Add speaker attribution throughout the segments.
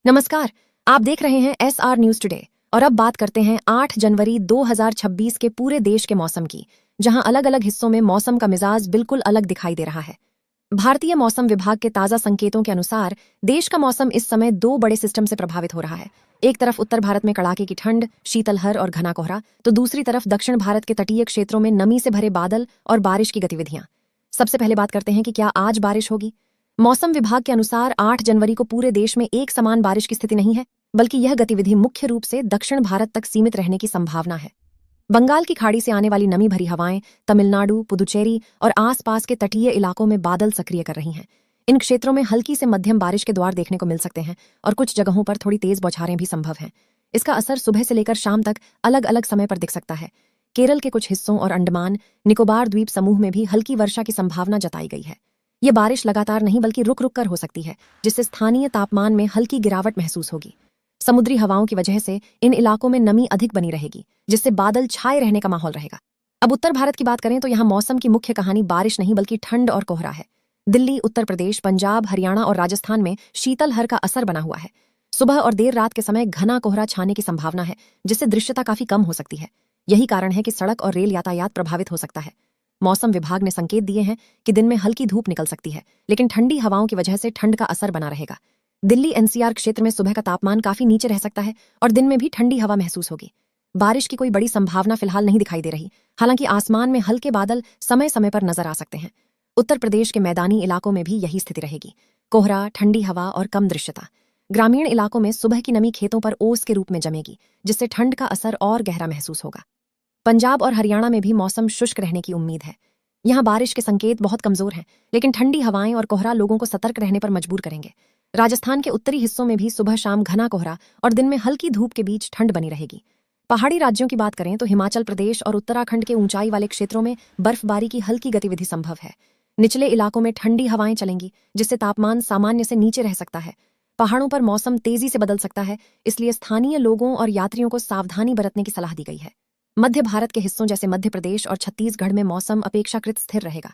Speaker 1: नमस्कार। आप देख रहे हैं SR न्यूज टुडे और अब बात करते हैं 8 जनवरी 2026 के पूरे देश के मौसम की, जहां अलग अलग हिस्सों में मौसम का मिजाज बिल्कुल अलग दिखाई दे रहा है। भारतीय मौसम विभाग के ताजा संकेतों के अनुसार देश का मौसम इस समय दो बड़े सिस्टम से प्रभावित हो रहा है। एक तरफ उत्तर भारत में कड़ाके की ठंड, शीतलहर और घना कोहरा, तो दूसरी तरफ दक्षिण भारत के तटीय क्षेत्रों में नमी से भरे बादल और बारिश की गतिविधियां। सबसे पहले बात करते हैं कि क्या आज बारिश होगी। मौसम विभाग के अनुसार 8 जनवरी को पूरे देश में एक समान बारिश की स्थिति नहीं है, बल्कि यह गतिविधि मुख्य रूप से दक्षिण भारत तक सीमित रहने की संभावना है। बंगाल की खाड़ी से आने वाली नमी भरी हवाएं तमिलनाडु, पुदुचेरी और आसपास के तटीय इलाकों में बादल सक्रिय कर रही हैं। इन क्षेत्रों में हल्की से मध्यम बारिश के द्वार देखने को मिल सकते हैं और कुछ जगहों पर थोड़ी तेज बौछारें भी संभव हैं। इसका असर सुबह से लेकर शाम तक अलग अलग समय पर दिख सकता है। केरल के कुछ हिस्सों और अंडमान निकोबार द्वीप समूह में भी हल्की वर्षा की संभावना जताई गई है। ये बारिश लगातार नहीं बल्कि रुक रुक कर हो सकती है, जिससे स्थानीय तापमान में हल्की गिरावट महसूस होगी। समुद्री हवाओं की वजह से इन इलाकों में नमी अधिक बनी रहेगी, जिससे बादल छाए रहने का माहौल रहेगा। अब उत्तर भारत की बात करें तो यहाँ मौसम की मुख्य कहानी बारिश नहीं बल्कि ठंड और कोहरा है। दिल्ली, उत्तर प्रदेश, पंजाब, हरियाणा और राजस्थान में शीतलहर का असर बना हुआ है। सुबह और देर रात के समय घना कोहरा छाने की संभावना है, जिससे दृश्यता काफी कम हो सकती है। यही कारण है कि सड़क और रेल यातायात प्रभावित हो सकता है। मौसम विभाग ने संकेत दिए हैं कि दिन में हल्की धूप निकल सकती है, लेकिन ठंडी हवाओं की वजह से ठंड का असर बना रहेगा। दिल्ली NCR क्षेत्र में सुबह का तापमान काफी नीचे रह सकता है और दिन में भी ठंडी हवा महसूस होगी। बारिश की कोई बड़ी संभावना फिलहाल नहीं दिखाई दे रही, हालांकि आसमान में हल्के बादल समय समय पर नजर आ सकते हैं। उत्तर प्रदेश के मैदानी इलाकों में भी यही स्थिति रहेगी। कोहरा, ठंडी हवा और कम दृश्यता। ग्रामीण इलाकों में सुबह की नमी खेतों पर ओस के रूप में जमेगी, जिससे ठंड का असर और गहरा महसूस होगा। पंजाब और हरियाणा में भी मौसम शुष्क रहने की उम्मीद है। यहाँ बारिश के संकेत बहुत कमजोर हैं, लेकिन ठंडी हवाएं और कोहरा लोगों को सतर्क रहने पर मजबूर करेंगे। राजस्थान के उत्तरी हिस्सों में भी सुबह शाम घना कोहरा और दिन में हल्की धूप के बीच ठंड बनी रहेगी। पहाड़ी राज्यों की बात करें तो हिमाचल प्रदेश और उत्तराखंड के ऊंचाई वाले क्षेत्रों में बर्फबारी की हल्की गतिविधि संभव है। निचले इलाकों में ठंडी हवाएं चलेंगी, जिससे तापमान सामान्य से नीचे रह सकता है। पहाड़ों पर मौसम तेजी से बदल सकता है, इसलिए स्थानीय लोगों और यात्रियों को सावधानी बरतने की सलाह दी गई है। मध्य भारत के हिस्सों जैसे मध्य प्रदेश और छत्तीसगढ़ में मौसम अपेक्षाकृत स्थिर रहेगा।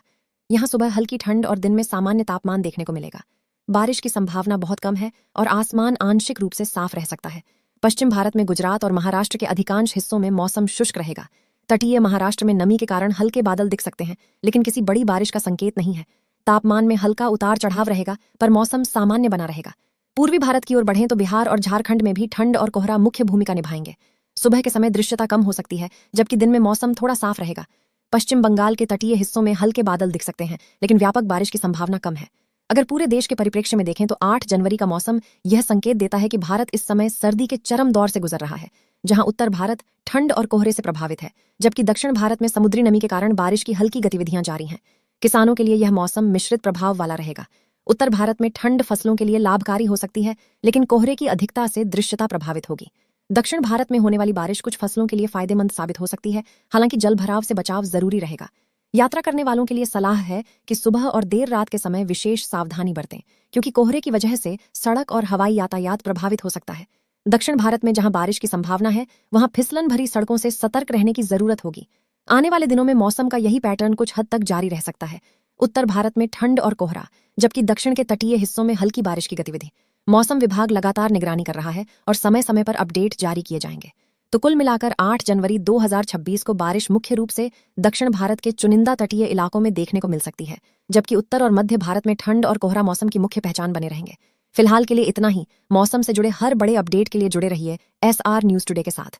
Speaker 1: यहाँ सुबह हल्की ठंड और दिन में सामान्य तापमान देखने को मिलेगा। बारिश की संभावना बहुत कम है और आसमान आंशिक रूप से साफ रह सकता है। पश्चिम भारत में गुजरात और महाराष्ट्र के अधिकांश हिस्सों में मौसम शुष्क रहेगा। तटीय महाराष्ट्र में नमी के कारण हल्के बादल दिख सकते हैं, लेकिन किसी बड़ी बारिश का संकेत नहीं है। तापमान में हल्का उतार चढ़ाव रहेगा, पर मौसम सामान्य बना रहेगा। पूर्वी भारत की ओर बढ़ें तो बिहार और झारखंड में भी ठंड और कोहरा मुख्य भूमिका निभाएंगे। सुबह के समय दृश्यता कम हो सकती है, जबकि दिन में मौसम थोड़ा साफ रहेगा। पश्चिम बंगाल के तटीय हिस्सों में हल्के बादल दिख सकते हैं, लेकिन व्यापक बारिश की संभावना कम है। अगर पूरे देश के परिप्रेक्ष्य में देखें तो 8 जनवरी का मौसम यह संकेत देता है कि भारत इस समय सर्दी के चरम दौर से गुजर रहा है, जहां उत्तर भारत ठंड और कोहरे से प्रभावित है, जबकि दक्षिण भारत में समुद्री नमी के कारण बारिश की हल्की गतिविधियां जारी हैं। किसानों के लिए यह मौसम मिश्रित प्रभाव वाला रहेगा। उत्तर भारत में ठंड फसलों के लिए लाभकारी हो सकती है, लेकिन कोहरे की अधिकता से दृश्यता प्रभावित होगी। दक्षिण भारत में होने वाली बारिश कुछ फसलों के लिए फायदेमंद साबित हो सकती है, हालांकि जलभराव से बचाव जरूरी रहेगा। यात्रा करने वालों के लिए सलाह है कि सुबह और देर रात के समय विशेष सावधानी बरतें, क्योंकि कोहरे की वजह से सड़क और हवाई यातायात प्रभावित हो सकता है। दक्षिण भारत में जहां बारिश की संभावना है, वहां फिसलन भरी सड़कों से सतर्क रहने की जरूरत होगी। आने वाले दिनों में मौसम का यही पैटर्न कुछ हद तक जारी रह सकता है। उत्तर भारत में ठंड और कोहरा, जबकि दक्षिण के तटीय हिस्सों में हल्की बारिश की गतिविधि। मौसम विभाग लगातार निगरानी कर रहा है और समय समय पर अपडेट जारी किए जाएंगे। तो कुल मिलाकर 8 जनवरी 2026 को बारिश मुख्य रूप से दक्षिण भारत के चुनिंदा तटीय इलाकों में देखने को मिल सकती है, जबकि उत्तर और मध्य भारत में ठंड और कोहरा मौसम की मुख्य पहचान बने रहेंगे। फिलहाल के लिए इतना ही। मौसम से जुड़े हर बड़े अपडेट के लिए जुड़े रहिए SR न्यूज टुडे के साथ।